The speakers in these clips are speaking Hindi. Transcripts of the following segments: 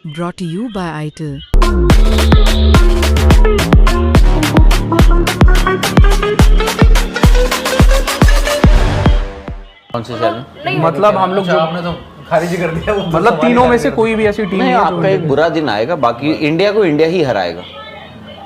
brought to you by ITIL. कौन से चैनल? मतलब हम लोग जो आपने तो खारिज कर दिया वो, मतलब तीनों में से कोई भी ऐसी टीम नहीं, है आपका एक बुरा दिन आएगा, बाकी इंडिया को इंडिया ही हराएगा,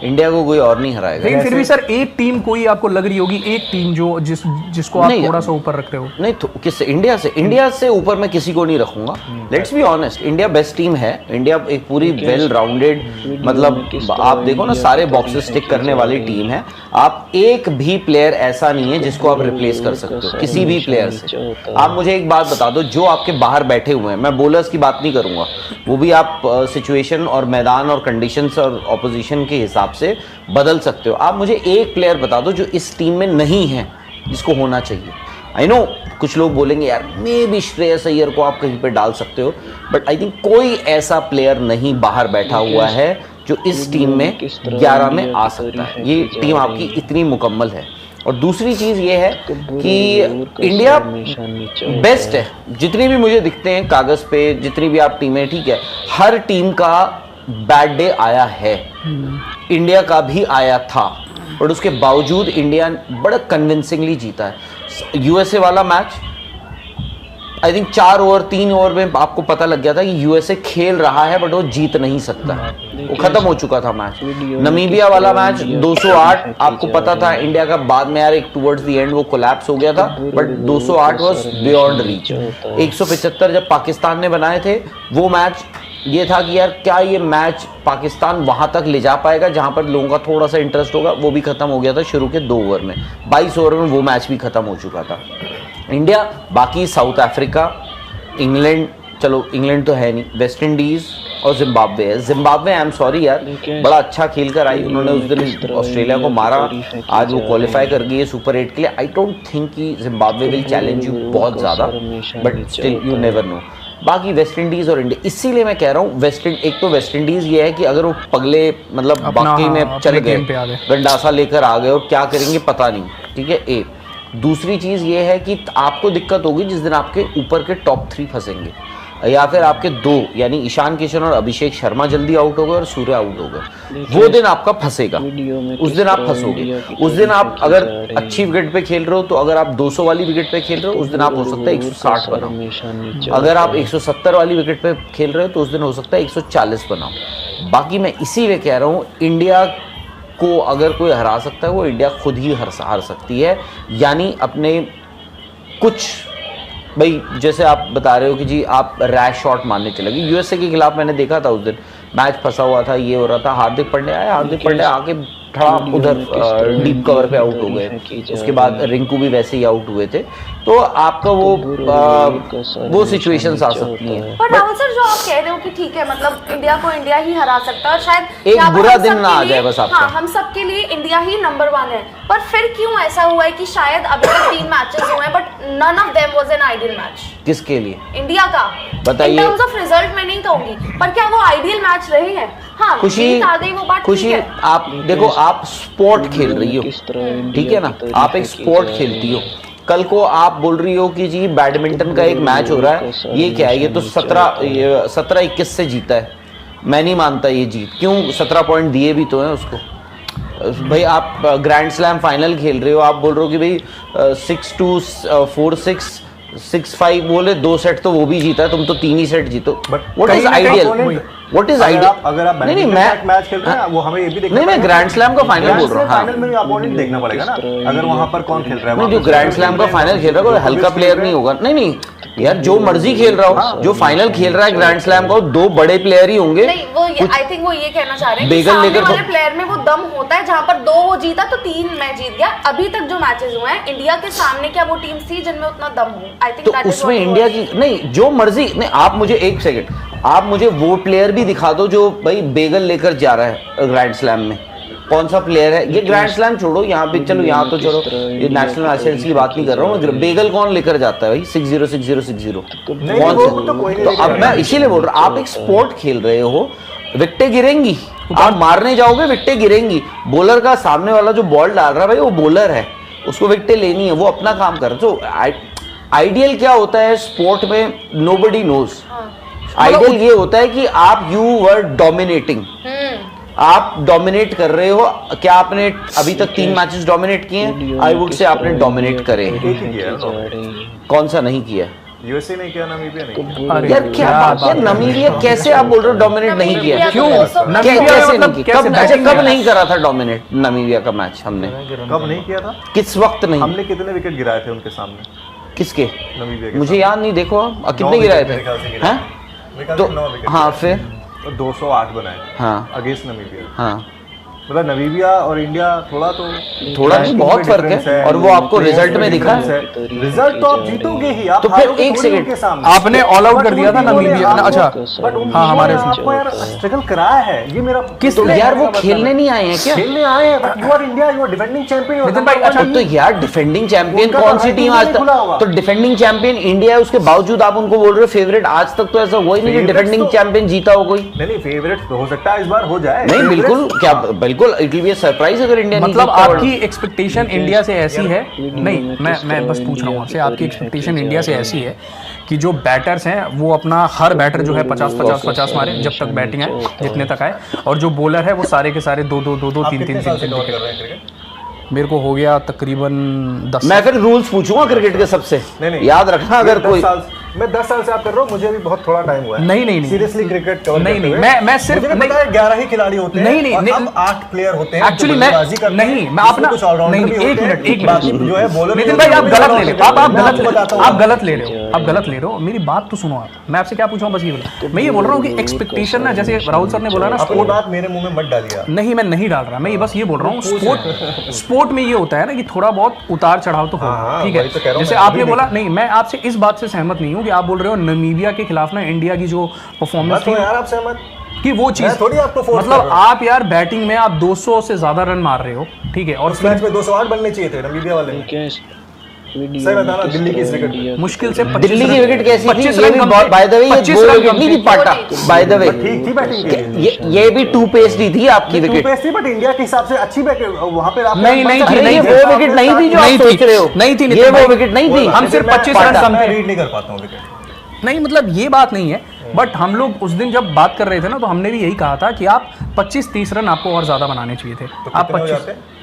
इंडिया को कोई और नहीं हराएगा। लेकिन फिर भी सर एक टीम कोई आपको लग रही होगी, एक टीम जो जिसको आप नहीं, थोड़ा सा ऊपर रख रहे हो। नहीं तो किससे? इंडिया से ऊपर मैं किसी को नहीं रखूंगा। Let's be honest, India best team है। इंडिया एक पूरी वेल राउंडेड, मतलब आप देखो ना, सारे बॉक्सेस टिक करने वाली टीम है। आप एक भी प्लेयर ऐसा नहीं है जिसको आप रिप्लेस कर सकते हो किसी भी प्लेयर से। आप मुझे एक बात बता दो, जो आपके बाहर बैठे हुए हैं, मैं बॉलर्स की बात नहीं करूंगा, वो भी आप सिचुएशन और मैदान और कंडीशंस और ऑपोजिशन के हिसाब से बदल सकते हो। आप मुझे एक प्लेयर बता दो जो इस टीम में नहीं है जिसको होना चाहिए। आई नो कुछ लोग बोलेंगे यार मे बी श्रेयस अय्यर को आप कहीं पे डाल सकते हो, बट आई थिंक कोई ऐसा प्लेयर नहीं बाहर बैठा हुआ है जो इस टीम में 11 में आ सकता है। ये टीम आपकी इतनी मुकम्मल है। और दूसरी चीज ये है कि इंडिया बेस्ट है। जितनी भी मुझे दिखते हैं कागज पे, जितनी भी आप टीमें, ठीक है, हर टीम का बैड डे आया है, इंडिया का भी आया था, और उसके बावजूद इंडिया बड़ा कन्विंसिंगली जीता है। यूएसए वाला मैच आई थिंक 3 ओवर में आपको पता लग गया था कि यूएसए खेल रहा है बट वो जीत नहीं सकता, वो खत्म हो चुका था मैच। नमीबिया वाला मैच 208 आपको पता था इंडिया का, बाद में यार एक टुवर्ड्स द एंड वो कोलैप्स हो गया था, बट 208 वाज बियॉन्ड रीच। 175 जब पाकिस्तान ने बनाए थे, वो मैच ये था कि यार क्या ये मैच पाकिस्तान वहां तक ले जा पाएगा जहां पर लोगों का थोड़ा सा इंटरेस्ट होगा, वो भी खत्म हो गया था शुरू के 2 ओवर में। 22 ओवर में वो मैच भी खत्म हो चुका था। इंडिया, बाकी साउथ अफ्रीका, इंग्लैंड, चलो इंग्लैंड तो है नहीं, वेस्ट इंडीज और जिम्बाब्वे है। जिम्बाब्वे आई एम सॉरी यार, बड़ा अच्छा खेल कर आई, उन्होंने उस दिन ऑस्ट्रेलिया को मारा, आज वो क्वालिफाई कर गई है सुपर 8 के लिए। आई डोंट थिंक कि जिम्बाब्वे विल चैलेंज यू बहुत ज़्यादा, but still you never know. बाकी वेस्ट इंडीज और इंडिया, इसीलिए मैं कह रहा हूँ एक तो वेस्ट इंडीज ये है कि अगर वो पगले मतलब बाकी में चले गए, गंडासा लेकर आ गए, और क्या करेंगे पता नहीं, ठीक है। एक दूसरी चीज ये है कि आपको दिक्कत होगी जिस दिन आपके ऊपर के टॉप 3 फंसेंगे, या फिर आपके 2 यानी ईशान किशन और अभिषेक शर्मा जल्दी आउट हो गए और सूर्य आउट हो गए, वो दिन आपका फंसेगा, उस दिन आप फंसोगे। उस दिन आप अगर अच्छी विकेट पे खेल रहे हो, तो अगर आप 200 वाली विकेट पे खेल रहे हो, उस दिन आप हो सकता है 160 बनाओ। अगर आप 170 वाली विकेट पे खेल रहे हो, तो उस दिन हो सकता है 140 बनाओ। बाकी मैं इसीलिए कह रहा हूँ, इंडिया को अगर कोई हरा सकता है, वो इंडिया खुद ही हार सकती है। यानी अपने कुछ, भाई जैसे आप बता रहे हो कि जी आप रैश शॉट मारने चले गए, यूएसए के खिलाफ मैंने देखा था उस दिन मैच फंसा हुआ था, ये हो रहा था, हार्दिक पांड्या आके थोड़ा उधर डीप कवर पे आउट हो गए, उसके बाद रिंकू भी वैसे ही आउट हुए थे, तो आपका वो सिचुएशंस आ सकती हैं। पर राहुल सर, जो आप कह रहे हो कि ठीक है, मतलब इंडिया को इंडिया ही हरा सकता है, और शायद एक बुरा दिन ना आ जाए बस आपका। हाँ, हम सबके लिए इंडिया ही नंबर 1 है, पर फिर क्यों ऐसा हुआ है कि शायद अभी तक 3 मैचेस हुए हैं, but none of them was an ideal match. किसके लिए? इंडिया का। बताइए। इन टर्म्स ऑफ रिजल्ट मैं नहीं कहूंगी, पर क्या वो आइडियल मैच रहे हैं? हाँ, खुशी आ गई, वो बात खुशी ठीक है। आप देखो, आप स्पोर्ट खेल रही हो, ठीक है ना, आप एक स्पोर्ट खेलती हो। कल को आप बोल रही हो कि जी बैडमिंटन का एक मैच हो रहा है, ये क्या है, ये तो 17-21 से जीता है, मैं नहीं मानता ये जीत। क्यों? 17 पॉइंट दिए भी तो हैं उसको। भाई आप ग्रैंड स्लैम फाइनल खेल रहे हो, आप बोल रहे हो कि भाई 6-2 4-6 6-5 बोले, 2 सेट तो वो भी जीता है, तुम तो 3 ही सेट जीतो। What is ideal? What is ideal? अगर आप नहीं, मैच खेल रहे हैं, वो हमें ये भी देखना, नहीं, मैं ग्रैंड स्लैम का फाइनल बोल रहा हूँ। फाइनल में भी अपोनेंट देखना पड़ेगा ना, अगर वहां पर कौन खेल रहा है। नहीं, जो ग्रैंड स्लैम का फाइनल खेल रहा है कोई हल्का प्लेयर नहीं होगा। नहीं यार, जो मर्जी खेल रहा हो, जो फाइनल खेल रहा है ग्रैंड स्लैम का, 2 बड़े प्लेयर ही होंगे। नहीं, वो आई थिंक वो ये कहना चाह रहे हैं कि बेगल सामने लेकर वाले प्लेयर में वो दम होता है, जहां पर 2 वो जीता तो 3 मैं जीत गया। अभी तक जो मैचेस हुए हैं इंडिया के सामने, क्या वो टीम थी जिनमें उतना दम हो? आई थिंक तो उसमें इंडिया की नहीं, जो मर्जी नहीं। आप मुझे एक सेकंड, आप मुझे वो प्लेयर भी दिखा दो जो भाई बेगल लेकर जा रहा है ग्रैंड स्लैम में। कौन सा प्लेयर है ये? ग्रैंड स्लैम छोड़ो, यहाँ पे चलो, यहाँ तो चलो, ये नेशनल लाइसेंस की बात नहीं कर रहा हूँ। बेगल कौन लेकर जाता है भाई? 6-0 6-0 6-0 कौन से? तो अब मैं इसीलिए बोल रहा हूँ, आप एक स्पोर्ट खेल रहे हो, विकेटें गिरेंगी, आप मारने जाओगे विकेटें गिरेंगी। बॉलर का सामने वाला जो बॉल डाल रहा है भाई, वो बॉलर है, उसको विकेटें लेनी है, वो अपना काम कर रहा है। तो आइडियल क्या होता है स्पोर्ट में, नोबडी नोज। आइडियल ये होता है कि आप यू वर डोमिनेटिंग, आप डोमिनेट कर रहे हो। क्या आपने अभी तक 3 मैचेस डोमिनेट किए हैं? आई वुड से आपने डोमिनेट करे। एक ही किया है, कौन सा नहीं किया? यूएसए नहीं किया, नामीबिया नहीं किया। अरे यार क्या बात है, नमीबिया कैसे आप बोल रहे हो डोमिनेट नहीं किया? क्यों? कैसे मतलब नहीं किया? कैसे कब, अच्छा बैटिंग कब में? नहीं करा था डोमिनेट नमीबिया का मैच हमने? कब नहीं किया था? किस वक्त नहीं? हमने कितने विकेट गिराए थे उनके सामने, किसके? नमीबिया के? मुझे याद नहीं, देखो आप कितने 9 गिराए विकेट मेरे ख्याल से थे? गिराए। हैं? मेरे ख्याल तो से 9 विकेट हाँ गिराए। फिर और 208 बनाए हाँ अगेंस्ट नमीबिया। हाँ मतलब नमीबिया और इंडिया थोड़ा तो नहीं, बहुत फर्क है, और वो आपको रिजल्ट में दिखा है। रिजल्ट तो आप जीतोगे ही, आप तो फिर हारोगे एक थोड़ी सेकंड, उनके सामने। आपने ऑल आउट कर दिया था बट उन नमीबिया टीमों ने अच्छा आपको- बट उन हाँ, हमारे टीमों ने उसमें। आपको यार स्ट्रगल कराया है, ये मेरा किस तो लिए? यार वो खेलने नहीं आए हैं क्या? खेलने आए हैं, but you are India, you are defending champion. Nitin भाई, अच्छा, तो यार डिफेंडिंग चैंपियन उनका कौन तो सी हाई टीम टीम आज नहीं खुला तक? होगा। तो डिफेंडिंग चैंपियन इंडिया है, उसके बावजूद आप उनको बोल रहे हो फेवरेट। आज तक तो ऐसा हुआ ही नहीं कि Favorites डिफेंडिंग तो- चैंपियन जीता हो कोई। नहीं फेवरेट तो हो सकता है इस बार हो जाए। नहीं Favorites- बिल्कुल, क्या बिल्कुल it will be a surprise अगर इंडिया नहीं मतलब जीतता वर्ल्ड। आपकी एक्सपेक्टेशन इंडिया से ऐसी है? नहीं, मैं बस पूछ रहा हूँ आपसे, आपकी एक्सपेक्टेशन इंडिया से ऐसी है कि जो बैटर्स हैं वो अपना हर बैटर जो है 50-50 मारे जब तक बैटिंग आए, जितने तक आए, और जो बॉलर है वो सारे के सारे 2-2 आप 3-3 कितने साल से कवर कर विकेट। रहे हैं क्रिकेट? मेरे को हो गया तकरीबन 10 मैं फिर रूल्स पूछूंगा क्रिकेट के सबसे, नहीं याद रखना अगर कोई। मैं 10 साल से आप कर रहा हूँ, मुझे अभी बहुत थोड़ा टाइम हुआ है। नहीं। सीरियसली क्रिकेट कवर नहीं, करते नहीं, हुए। मैं सिर्फ- मुझे भी नहीं- पता है 11 ही खिलाड़ी होते हैं। नहीं, और नहीं, अब 8 प्लेयर होते हैं। Actually, जो मैं- बल्लेबाजी करते हैं, नहीं, मैं जिसमें अपना- कुछ ऑलराउंडर नहीं, भी एक होते हैं, मिनट, एक बाकी मिनट। जो है बॉलर नितिन भी भाई होते आप हैं, गलत ले all-rounder रहे हो, भी आप होते हैं। मैं गलत आपको बताता हूँ। आप गलत ले रहे हो, आप गलत ले रहे हो। मेरी बात तो सुनो आप, मैं आपसे क्या पूछूं बस ये बोला। मैं ये बोल रहा हूँ कि एक्सपेक्टेशन ना, जैसे राहुल सर ने बोला ना, अपनी बात मेरे मुंह में मत डालिए आप। नहीं मैं नहीं डाल रहा, मैं ये बस ये बोल रहा हूँ स्पोर्ट में ये होता है ना कि थोड़ा बहुत उतार चढ़ाव तो हाँ, होगा, ठीक वही तो कह है। रहा हूँ जैसे मैं, आपने अभी बोला, नहीं मैं आपसे इस बात से सहमत नहीं हूँ कि आप बोल रहे हो नमीबिया के खिलाफ ना इंडिया की जो परफॉर्मेंस तो थी यार आप सहमत? कि वो चीज मैं थोड़ी आपको force कर मतलब रहा हूँ। आप यार बैटिंग में आप 200 से ज्यादा रन मार रहे हो, ठीक है, और उस मैच में 208 बनने चाहिए थे नमीबिया वाले में। सही बताना, दिल्ली की इस विकेट मुश्किल से दिल्ली की विकेट कैसी थी? 25 ये रन भी कम थे। बाय द वे, ये 25 दो रन विकेट कम नहीं थे। थी पाटा, बाय द वे। ठीक थी बैटिंग के लिए। ये भी टू पेस नहीं थी आपकी टू विकेट। पेस थी, बट इंडिया के हिसाब से अच्छी बैटिंग वहां पे आप नहीं, नहीं थी, अरे नहीं ये थी। वो विकेट नहीं थी जो आप नहीं थी, सोच रहे हो। नहीं थी, ये नितिन वो भाई। विकेट नहीं थी। हम सिर्फ 25 रन कम मैं थे। रीड नहीं कर पाता हूँ विकेट। नहीं मतलब ये बात नहीं है, बट हम लोग उस दिन जब बात कर रहे थे ना, तो हमने भी यही कहा था कि आप 25-30 रन आपको और ज्यादा बनाने चाहिए थे। तो आप कितने हो 25 जाते?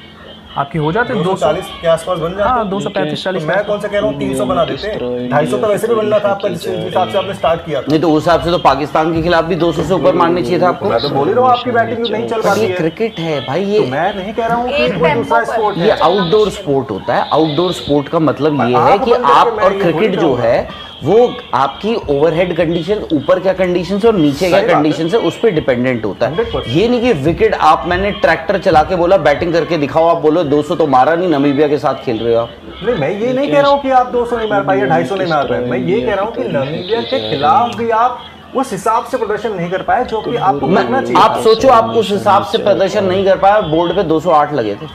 आपके हो जाते 200 240 के आसपास बन जाते। हाँ, 235-40 तो मैं कौन सा कह रहा हूँ 300 बना देते। 250 तो वैसे भी बनना था आपका, जिस हिसाब से आपने स्टार्ट किया था। नहीं तो उस हिसाब से तो पाकिस्तान के खिलाफ भी 200 से ऊपर मारने चाहिए था आपको। मैं तो बोल ही रहा हूँ आपकी बैटिंग नहीं चल पर पाती ये है। क्रिकेट है भाई, तो ये मैं नहीं कह रहा हूँ कि एक कोई tempo दूसरा पर। स्पोर्ट ये है। आउटडोर स्पोर्ट होता है। आउटडोर स्पोर्ट का मतलब ये आप है कि बंद आप करके मैं और ये क्रिकेट थोड़ी जो कहूँगा। है वो आपकी ओवरहेड कंडीशन, ऊपर क्या कंडीशन है और नीचे क्या सही बात है। कंडीशन है, उस पर डिपेंडेंट होता है। 100%। ये नहीं कि विकेट आप, मैंने ट्रैक्टर चला के बोला बैटिंग करके दिखाओ, आप बोलो 200 तो मारा नहीं, नमीबिया के साथ खेल रहे हो आप। नहीं मैं ये नहीं कह रहा हूँ कि आप 200 नहीं मार पाए या 250 नहीं मार पाए। मैं ये कह रहा हूँ कि नमीबिया के खिलाफ भी आप उस हिसाब से प्रदर्शन नहीं कर पाए जो कि आपको करना चाहिए। आप सोचो, आप उस हिसाब से प्रदर्शन नहीं कर पाए, बोर्ड पे 208 लगे थे।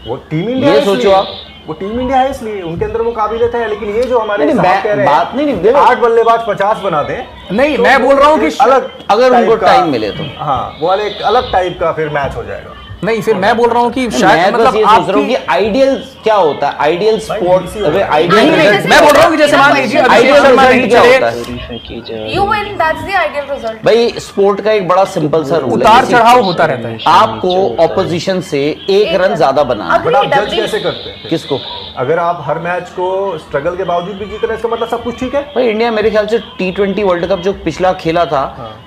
वो टीम इंडिया ये है सोचो इसलिए। आप। वो टीम इंडिया है इसलिए उनके अंदर वो काबिलियत है। लेकिन ये जो हमारे नहीं, साहब मैं- कह रहे बात नहीं, देखो। 8 बल्लेबाज 50 बना दें, नहीं तो मैं बोल रहा हूँ कि अलग अगर टाइप उनको का- टाइम मिले तो। हाँ वो वाले एक अलग टाइप का फिर मैच हो जाएगा। नहीं फिर मैं बोल रहा हूँ कि मैं शायद बस मतलब ये सोच रहा हूँ आपकी कि आइडियल क्या होता है, आइडियल स्पोर्ट, easy होता है। आइडियल नहीं, रिजल्ट। मैं बोल रहा हूँ कि जैसे मान लीजिए अभिषेक आइडियल शर्मा नहीं रिजल्ट क्या चले, होता है? You win, that's the ideal result. भाई स्पोर्ट का एक बड़ा सिंपल सा रूल है, उतार जैसे चढ़ाव होता रहता है। आपको ऑपोजिशन से एक रन ज्यादा बनाना है। बट आप जज Agreed. कैसे करते हैं? किसको? अगर आप हर मैच को स्ट्रगल के बावजूद भी जीत रहे हैं इसका मतलब सब कुछ ठीक है। भाई इंडिया मेरे ख्याल से T20 वर्ल्ड कप जो पिछला खेला था,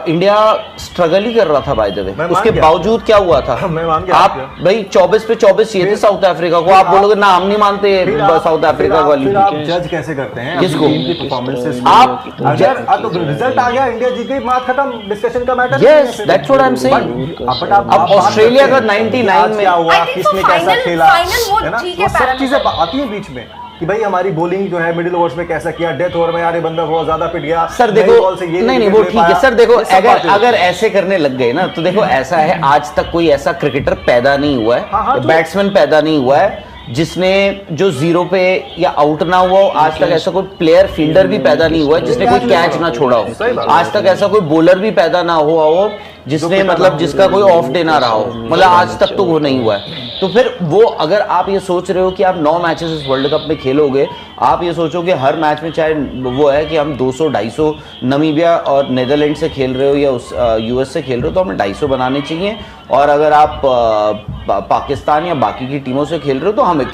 इंडिया स्ट्रगल ही कर रहा था बाय द वे, मैं मान उसके गया। बावजूद क्या हुआ था? मैं मान गया आप आपका। भाई 24 पे 24 चाहिए थे साउथ अफ्रीका को, आप बोलोगे ना हम नहीं मानते साउथ अफ्रीका वाली। फिर आप जज कैसे करते हैं किसको? टीम की परफॉर्मेंसेस आप अगर तो रिजल्ट आ गया, इंडिया जीत गई, बात खत्म, डिस्कशन का matter Yes, that's what I'm saying. अब आप ऑस्ट्रेलिया का 99 में क्या हुआ, I think किसने so कैसा final- खेला, final वो है ना? ठीक है वो सब parameter। चीजें आती हैं बीच में कि भाई हमारी बॉलिंग जो है मिडिल ओवर्स में कैसा किया, डेथ ओवर में यार ये बंदा बहुत ज्यादा पिट गया, सर नई देखो, बॉल से ये नहीं wicket वो ले ठीक है पाया। सर, देखो ये सब अगर बातें अगर होती हैं। ऐसे करने लग गए ना तो देखो ऐसा है, आज तक कोई ऐसा क्रिकेटर पैदा नहीं हुआ हाँ, है, जो- बैट्समैन पैदा नहीं हुआ है जिसने जो 0 पे या आउट ना हुआ हो, आज तक ऐसा कोई प्लेयर फील्डर भी पैदा नहीं हुआ है जिसने कोई कैच ना छोड़ा हो, आज तक ऐसा कोई बॉलर भी पैदा ना हुआ हो जिसने मतलब जिसका कोई ऑफ डे ना रहा हो, मतलब आज तक तो वो नहीं हुआ है। तो फिर वो अगर आप ये सोच रहे हो कि आप 9 मैचेस इस वर्ल्ड कप में खेलोगे, आप ये सोचोगे हर मैच में, चाहे वो है कि हम 200-250 नमीबिया और नीदरलैंड से खेल रहे हो या उस यूएस से खेल रहे हो, तो हमें 250 बनाने चाहिए, और अगर आप पाकिस्तान या बाकी की टीमों से खेल रहे हो तो हमें